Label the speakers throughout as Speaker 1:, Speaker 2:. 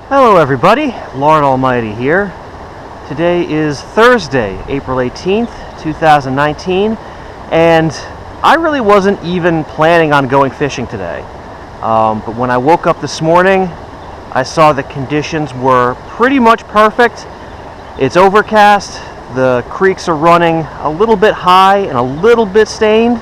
Speaker 1: Hello everybody, Lord Almighty here. Today is Thursday, April 18th, 2019, and I really wasn't even planning on going fishing today. But when I woke up this morning, I saw the conditions were pretty much perfect. It's overcast, the creeks are running a little bit high and a little bit stained,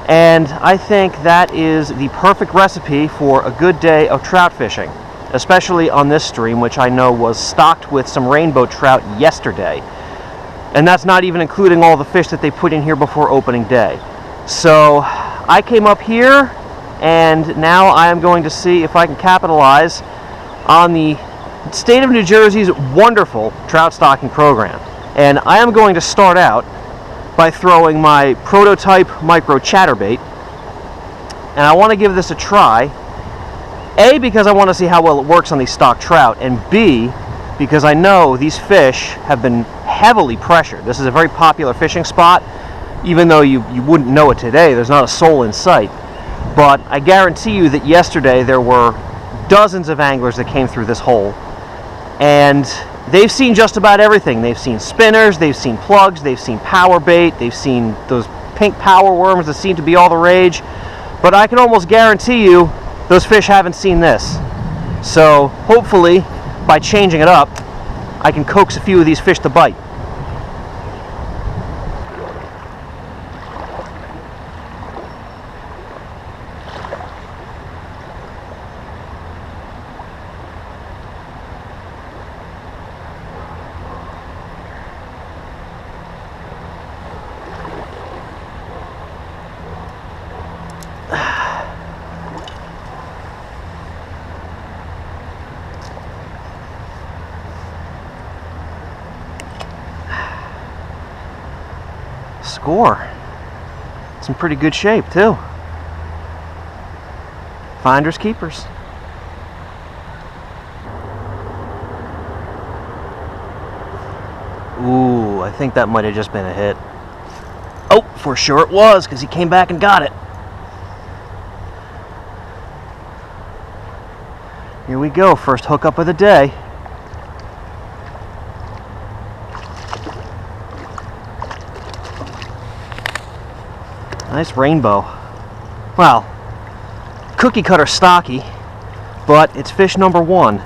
Speaker 1: and I think that is the perfect recipe for a good day of trout fishing. Especially on this stream, which I know was stocked with some rainbow trout yesterday. And that's not even including all the fish that they put in here before opening day. So I came up here, and now I am going to see if I can capitalize on the state of New Jersey's wonderful trout stocking program. And I am going to start out by throwing my prototype micro chatterbait. And I want to give this a try. A, because I want to see how well it works on these stock trout, and B, because I know these fish have been heavily pressured. This is a very popular fishing spot, even though you wouldn't know it today. There's not a soul in sight. But I guarantee you that yesterday there were dozens of anglers that came through this hole, and they've seen just about everything. They've seen spinners, they've seen plugs, they've seen power bait, they've seen those pink power worms that seem to be all the rage. But I can almost guarantee you those fish haven't seen this. So hopefully, by changing it up, I can coax a few of these fish to bite. Score. It's in pretty good shape too. Finders keepers. Ooh, I think that might have just been a hit. Oh, for sure it was, because he came back and got it. Here we go, first hookup of the day. Nice rainbow. Well, cookie cutter stocky, but it's fish number one.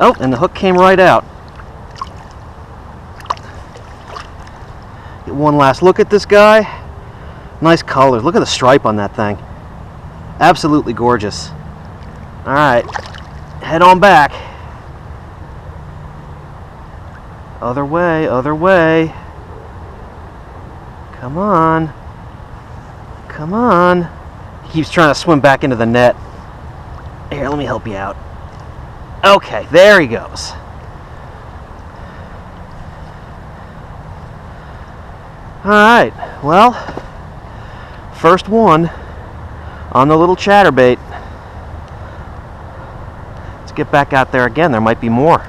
Speaker 1: Oh, and the hook came right out. Get one last look at this guy. Nice colors. Look at the stripe on that thing. Absolutely gorgeous. All right, head on back. Other way, other way. Come on. Come on. He keeps trying to swim back into the net. Here, let me help you out. Okay, there he goes. Alright, well, first one on the little chatterbait. Let's get back out there again. There might be more.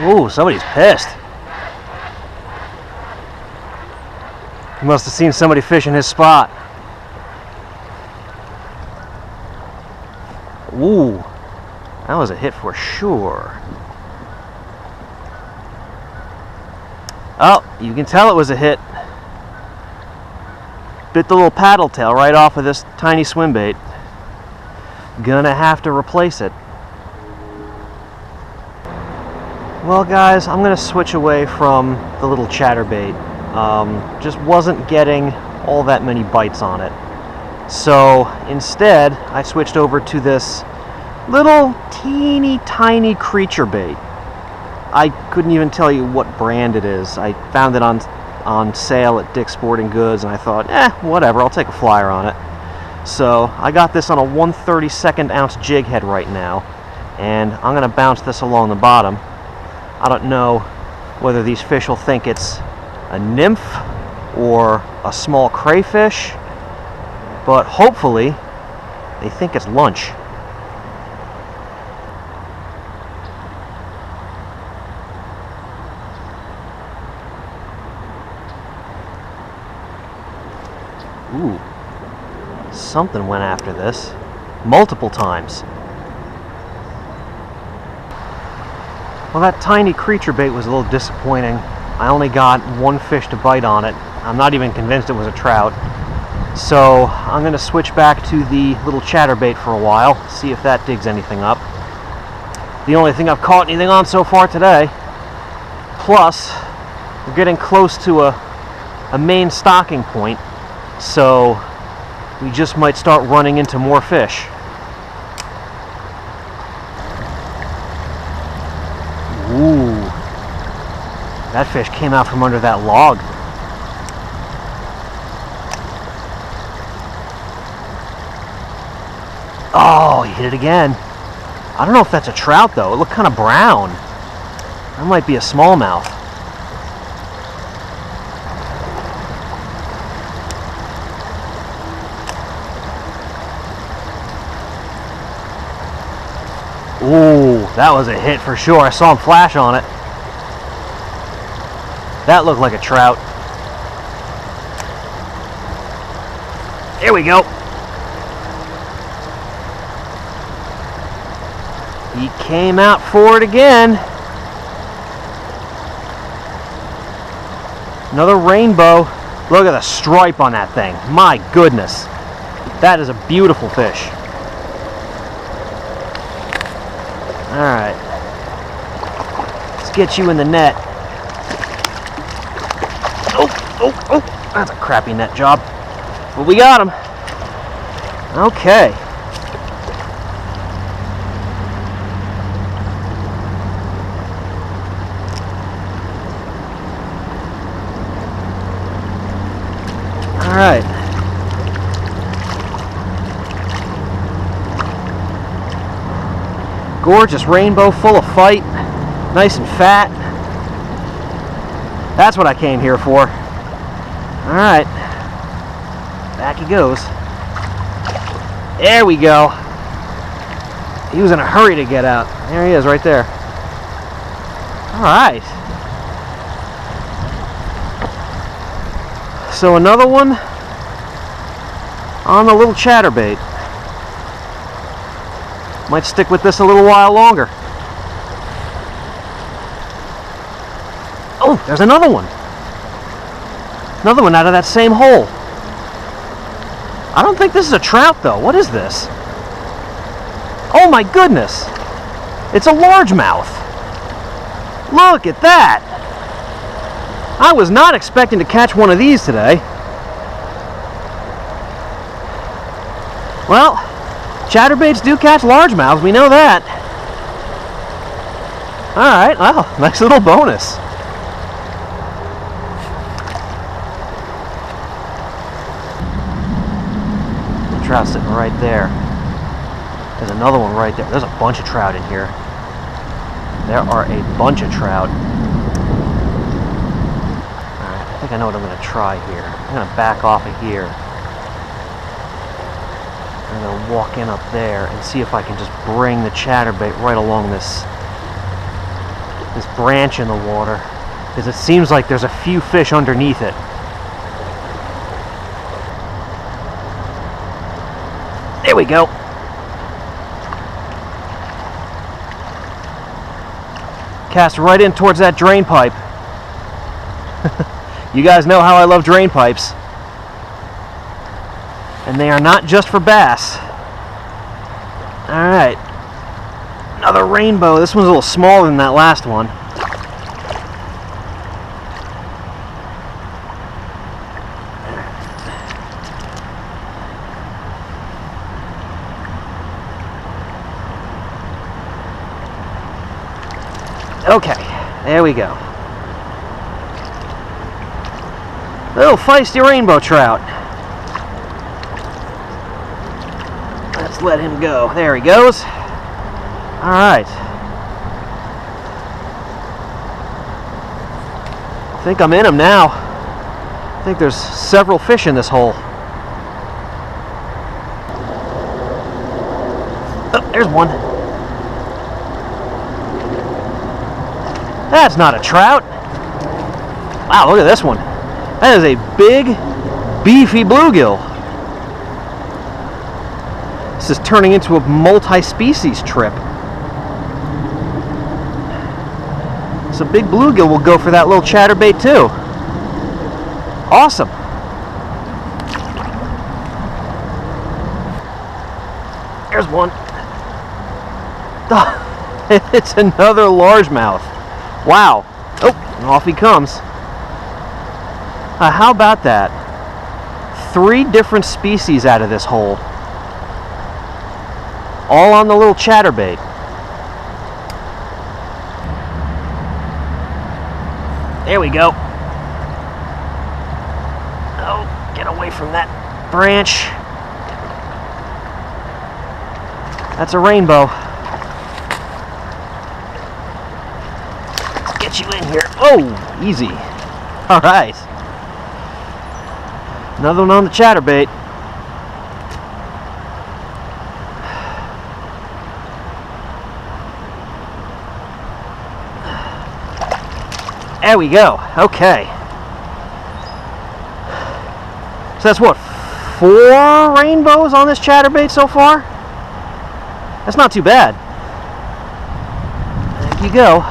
Speaker 1: Ooh, somebody's pissed. He must have seen somebody fishing his spot. Ooh, that was a hit for sure. Oh, you can tell it was a hit. Bit the little paddle tail right off of this tiny swim bait. Gonna have to replace it. Well guys, I'm going to switch away from the little chatterbait. Just wasn't getting all that many bites on it. So instead, I switched over to this little teeny tiny creature bait. I couldn't even tell you what brand it is. I found it on sale at Dick's Sporting Goods, and I thought, whatever, I'll take a flyer on it. So I got this on a 1/32 ounce jig head right now, and I'm going to bounce this along the bottom. I don't know whether these fish will think it's a nymph or a small crayfish, but hopefully they think it's lunch. Ooh. Something went after this. Multiple times. Well, that tiny creature bait was a little disappointing. I only got one fish to bite on it. I'm not even convinced it was a trout. So I'm going to switch back to the little chatterbait for a while, see if that digs anything up. The only thing I've caught anything on so far today. Plus, we're getting close to a main stocking point, so we just might start running into more fish. Ooh, that fish came out from under that log. Oh, he hit it again. I don't know if that's a trout though. It looked kind of brown. That might be a smallmouth. Ooh, that was a hit for sure. I saw him flash on it. That looked like a trout. There we go. He came out for it again. Another rainbow. Look at the stripe on that thing. My goodness. That is a beautiful fish. Alright. Let's get you in the net. Oh. That's a crappy net job. But we got him. Okay. Alright. Gorgeous rainbow, full of fight, nice and fat. That's what I came here for. Alright. Back he goes. There we go. He was in a hurry to get out. There he is, right there. Alright. So another one on the little chatterbait. Might stick with this a little while longer. Oh, there's another one. Another one out of that same hole. I don't think this is a trout though. What is this? Oh my goodness. It's a largemouth. Look at that. I was not expecting to catch one of these today. Well, chatterbaits do catch largemouths, we know that. Alright, well, nice little bonus. The trout sitting right there. There's another one right there. There's a bunch of trout in here. There are a bunch of trout. I think I know what I'm going to try here. I'm going to back off of here. I'm going to walk in up there and see if I can just bring the chatterbait right along this branch in the water, because it seems like there's a few fish underneath it. There we go. Cast right in towards that drain pipe. You guys know how I love drain pipes. And they are not just for bass. Alright. Another rainbow. This one's a little smaller than that last one. Okay, there we go. Little feisty rainbow trout. Let's let him go. There he goes. Alright. I think I'm in him now. I think there's several fish in this hole. Oh, there's one. That's not a trout. Wow, look at this one. That is a big beefy bluegill. This is turning into a multi-species trip. So big bluegill will go for that little chatterbait too. Awesome. There's one. It's another largemouth. Wow. Oh, and off he comes. How about that? 3 different species out of this hole. All on the little chatterbait. There we go. Oh, get away from that branch. That's a rainbow. Let's get you in here. Oh, easy. All right. Another one on the chatterbait. There we go. Okay. So that's what, 4 rainbows on this chatterbait so far? That's not too bad. There you go.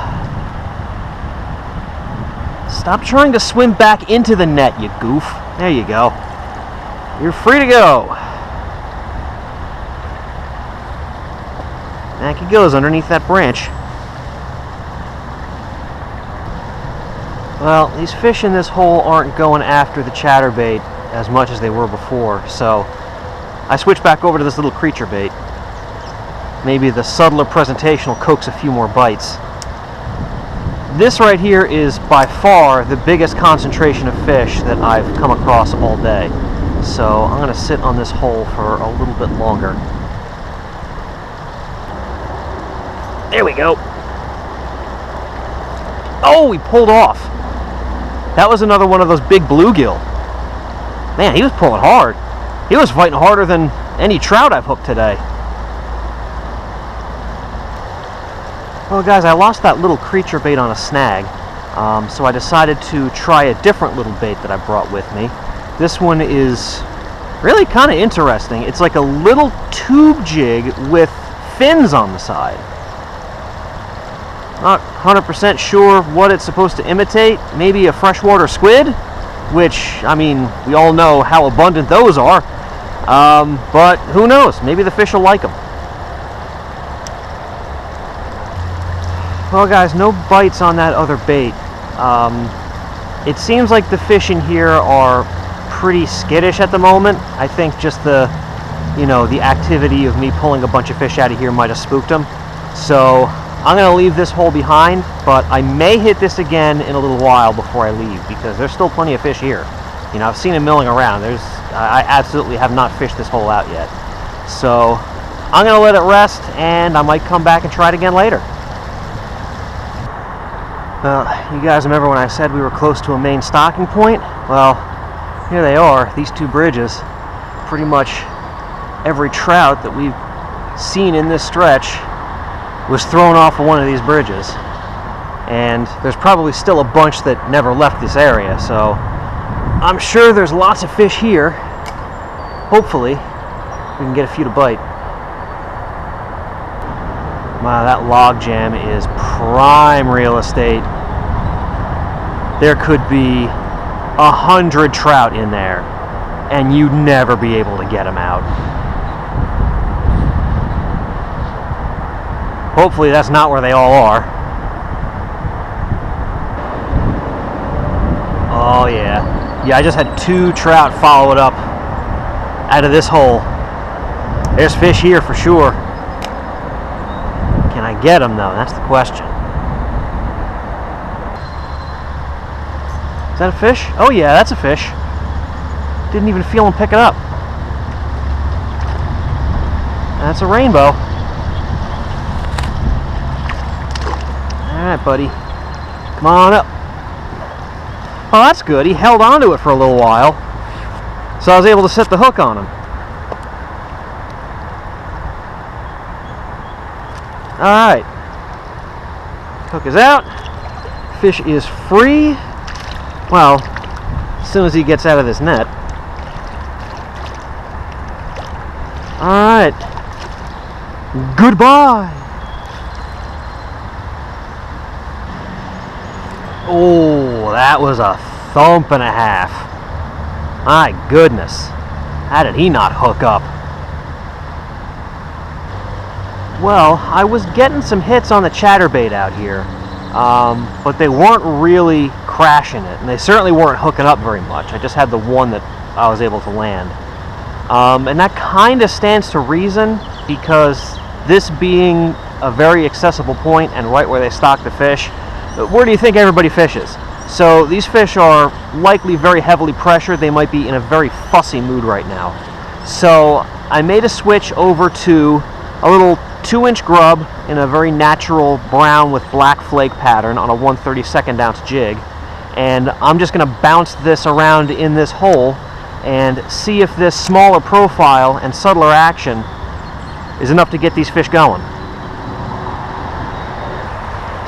Speaker 1: Stop trying to swim back into the net, you goof. There you go. You're free to go. Back he goes underneath that branch. Well, these fish in this hole aren't going after the chatterbait as much as they were before, so I switched back over to this little creature bait. Maybe the subtler presentation will coax a few more bites. This right here is by far the biggest concentration of fish that I've come across all day. So I'm going to sit on this hole for a little bit longer. There we go. Oh, he pulled off. That was another one of those big bluegill. Man, he was pulling hard. He was fighting harder than any trout I've hooked today. Well, guys, I lost that little creature bait on a snag, so I decided to try a different little bait that I brought with me. This one is really kind of interesting. It's like a little tube jig with fins on the side. Not 100% sure what it's supposed to imitate. Maybe a freshwater squid, which, I mean, we all know how abundant those are. But who knows? Maybe the fish will like them. Well, guys, no bites on that other bait. It seems like the fish in here are pretty skittish at the moment. I think just the activity of me pulling a bunch of fish out of here might have spooked them. So I'm going to leave this hole behind, but I may hit this again in a little while before I leave, because there's still plenty of fish here. You know, I've seen them milling around. I absolutely have not fished this hole out yet. So I'm going to let it rest, and I might come back and try it again later. Well, you guys remember when I said we were close to a main stocking point? Well, here they are, these 2 bridges. Pretty much every trout that we've seen in this stretch was thrown off of one of these bridges. And there's probably still a bunch that never left this area, so I'm sure there's lots of fish here. Hopefully, we can get a few to bite. Wow, that log jam is prime real estate. There could be 100 trout in there, and you'd never be able to get them out. Hopefully that's not where they all are. Oh yeah. Yeah, I just had 2 trout follow it up out of this hole. There's fish here for sure. Can I get them though? That's the question. Is that a fish? Oh yeah, that's a fish. Didn't even feel him pick it up. That's a rainbow. Alright, buddy. Come on up. Oh, that's good. He held on to it for a little while, so I was able to set the hook on him. Alright. Hook is out. Fish is free. Well, as soon as he gets out of this net. Alright. Goodbye. Oh, that was a thump and a half. My goodness. How did he not hook up? Well, I was getting some hits on the chatterbait out here, but they weren't really crashing it, and they certainly weren't hooking up very much. I just had the one that I was able to land. And that kind of stands to reason, because this being a very accessible point and right where they stock the fish, where do you think everybody fishes? So these fish are likely very heavily pressured. They might be in a very fussy mood right now. So I made a switch over to a little 2-inch grub in a very natural brown with black flake pattern on a 1/32 ounce jig, and I'm just going to bounce this around in this hole and see if this smaller profile and subtler action is enough to get these fish going.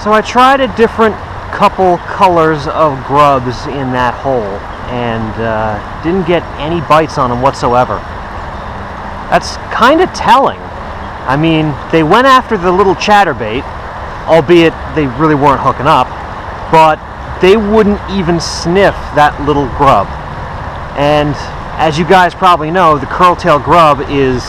Speaker 1: So I tried a different couple colors of grubs in that hole and didn't get any bites on them whatsoever. That's kind of telling. I mean, they went after the little chatterbait, albeit they really weren't hooking up, but they wouldn't even sniff that little grub. And as you guys probably know, the curltail grub is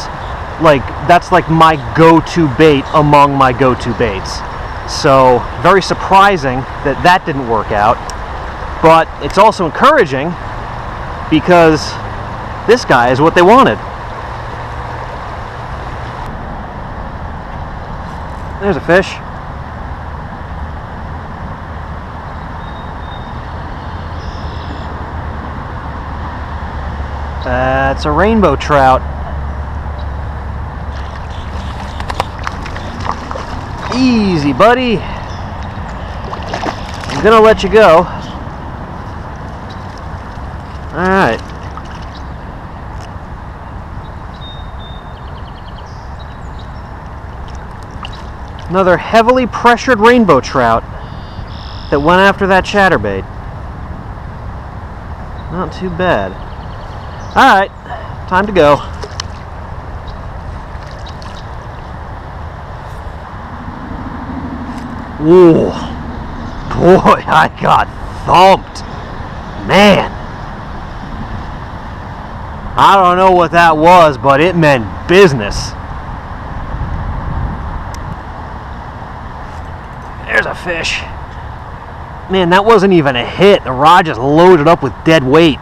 Speaker 1: that's like my go-to bait among my go-to baits. So very surprising that that didn't work out, but it's also encouraging because this guy is what they wanted. There's a fish. That's a rainbow trout. Easy, buddy. I'm gonna let you go. All right. Another heavily pressured rainbow trout that went after that chatterbait. Not too bad. All right, time to go. Ooh, boy, I got thumped. Man. I don't know what that was, but it meant business. There's a fish. Man, that wasn't even a hit. The rod just loaded up with dead weight.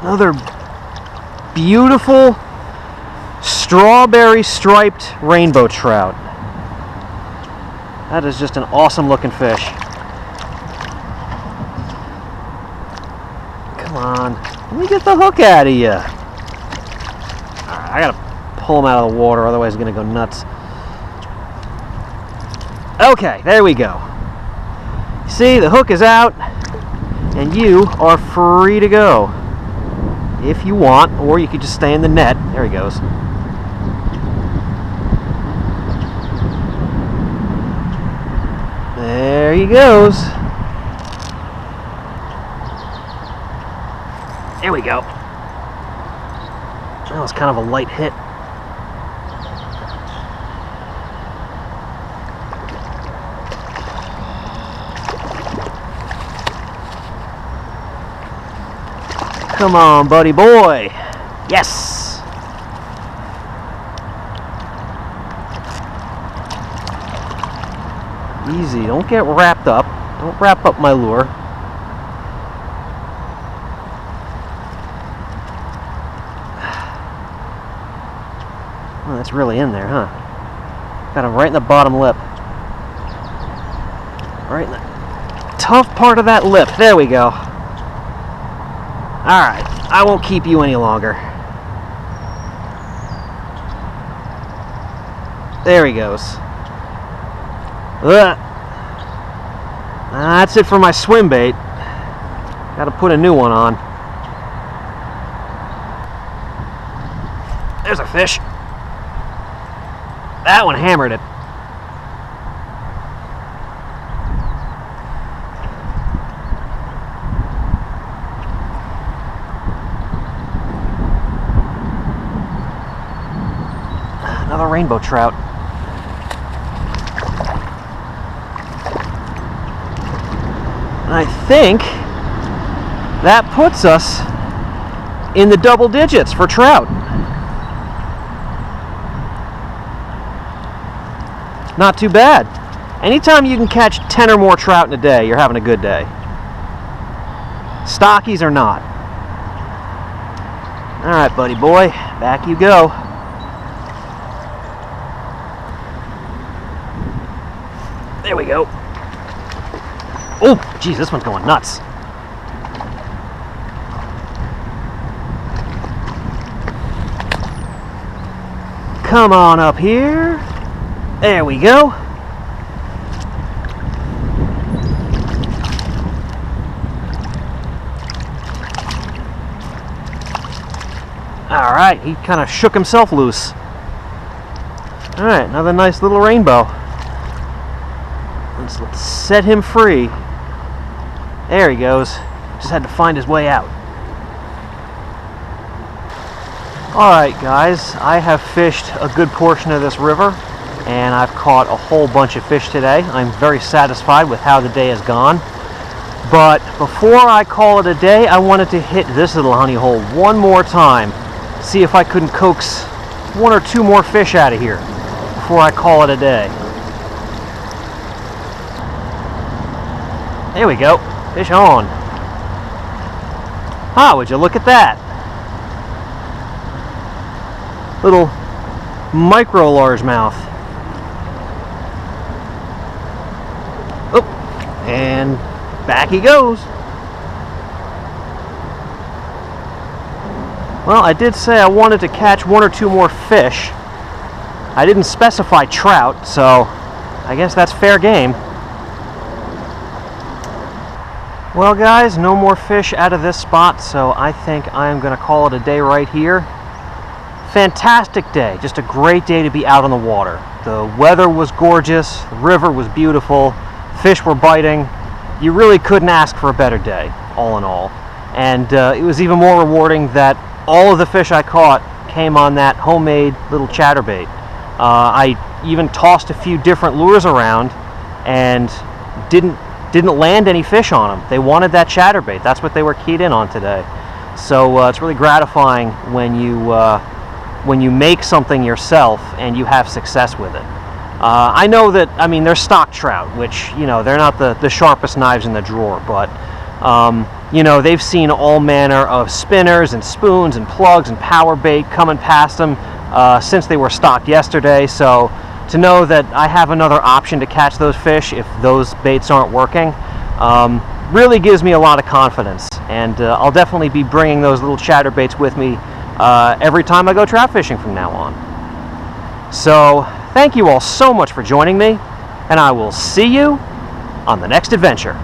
Speaker 1: Another beautiful strawberry striped rainbow trout. That is just an awesome looking fish. Come on, let me get the hook out of you. I gotta pull him out of the water, otherwise he's gonna go nuts. Okay, there we go. See, the hook is out, and you are free to go. If you want, or you could just stay in the net. There he goes. There he goes. There we go. That was kind of a light hit. Come on, buddy boy. Yes. Easy. Don't get wrapped up. Don't wrap up my lure. Oh, that's really in there, huh? Got him right in the bottom lip. Right in the tough part of that lip. There we go. Alright, I won't keep you any longer. There he goes. That's it for my swim bait. Gotta put a new one on. There's a fish. That one hammered it. Another rainbow trout. And I think that puts us in the double digits for trout. Not too bad. Anytime you can catch 10 or more trout in a day, you're having a good day. Stockies or not. All right, buddy boy, back you go. There we go. Oh, geez, this one's going nuts. Come on up here. There we go. All right, he kind of shook himself loose. All right, another nice little rainbow. Let's set him free. There he goes. Just had to find his way out. All right, guys, I have fished a good portion of this river, and I've caught a whole bunch of fish today. I'm very satisfied with how the day has gone. But before I call it a day, I wanted to hit this little honey hole one more time. See if I couldn't coax one or two more fish out of here before I call it a day. There we go. Fish on. Ah, would you look at that? Little micro largemouth. Oh, and back he goes. Well, I did say I wanted to catch one or two more fish. I didn't specify trout, so I guess that's fair game. Well, guys, no more fish out of this spot, so I think I'm going to call it a day right here. Fantastic day, just a great day to be out on the water. The weather was gorgeous, the river was beautiful, fish were biting. You really couldn't ask for a better day, all in all. And it was even more rewarding that all of the fish I caught came on that homemade little chatterbait. I even tossed a few different lures around and didn't land any fish on them. They wanted that chatterbait. That's what they were keyed in on today. So it's really gratifying when you make something yourself and you have success with it. I know that, I mean, they're stock trout, which, you know, they're not the sharpest knives in the drawer, but you know, they've seen all manner of spinners and spoons and plugs and power bait coming past them since they were stocked yesterday. So to know that I have another option to catch those fish if those baits aren't working really gives me a lot of confidence. And I'll definitely be bringing those little chatterbaits with me every time I go trout fishing from now on. So thank you all so much for joining me, and I will see you on the next adventure.